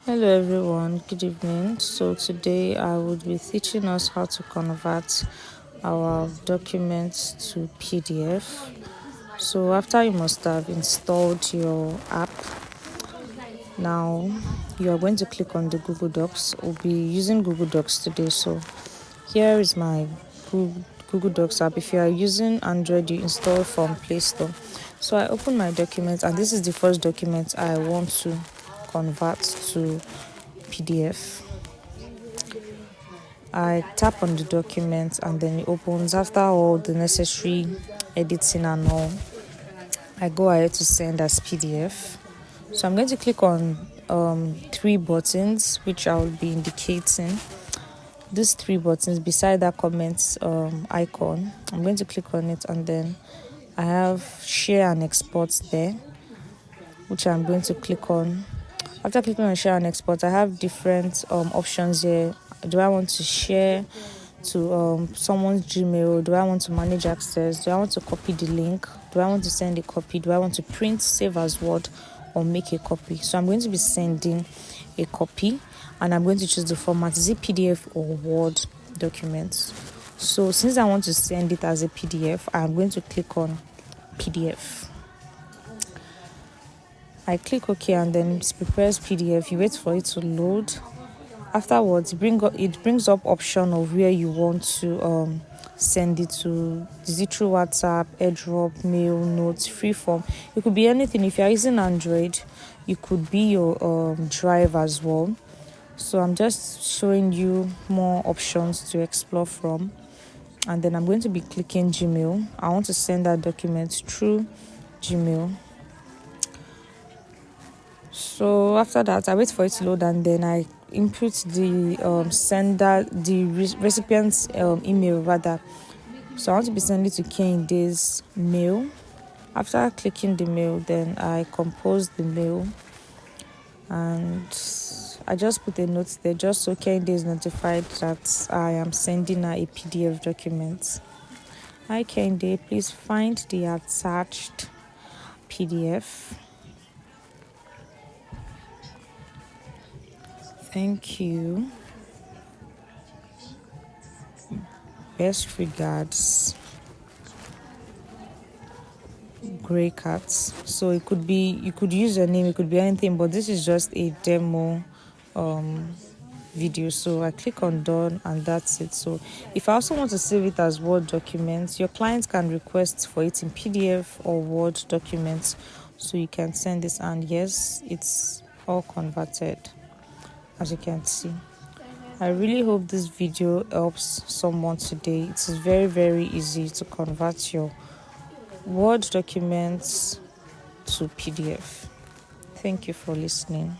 Hello everyone, good evening. So today I would be teaching us how to convert our documents to PDF. So after you must have installed your app, now you are going to click on the Google Docs. We'll be using Google Docs today. So here is my Google Docs app. If you are using Android, you install from Play Store. So I open my document and this is the first document I want to convert to PDF. I tap on the document and then it opens. After all the necessary editing and all, I go ahead to send as PDF. So I'm going to click on three buttons which I will be indicating. These three buttons beside that comment icon, I'm going to click on it and then I have share and export there, which I'm going to click on. After clicking on share and export, I have different options here. Do I want to share to someone's Gmail? Do I want to manage access? Do I want to copy the link? Do I want to send a copy? Do I want to print, save as Word, or make a copy? So I'm going to be sending a copy and I'm going to choose the format. Is it PDF or Word documents? So since I want to send it as a PDF, I'm going to click on PDF. I click OK and then it prepares PDF. You wait for it to load. Afterwards, it brings up option of where you want to send it to. Is it through WhatsApp, AirDrop, mail, notes, freeform? It could be anything. If you're using Android, it could be your drive as well. So I'm just showing you more options to explore from. And then I'm going to be clicking Gmail. I want to send that document through Gmail. So after that, I wait for it to load and then I input the sender, the recipient's email rather. So I want to be sending to Kehinde's mail. After clicking the mail, then I compose the mail and I just put a note there just so Kehinde is notified that I am sending her a PDF document. Hi Kehinde, please find the attached PDF. Thank you. Best regards, Grey Cats. So it could be, you could use your name, it could be anything, but this is just a demo video. So I click on done and that's it. So if I also want to save it as Word documents, your client can request for it in PDF or Word documents. So you can send this and yes, it's all converted, as you can see. I really hope this video helps someone today. It is very, very easy to convert your Word documents to PDF. Thank you for listening.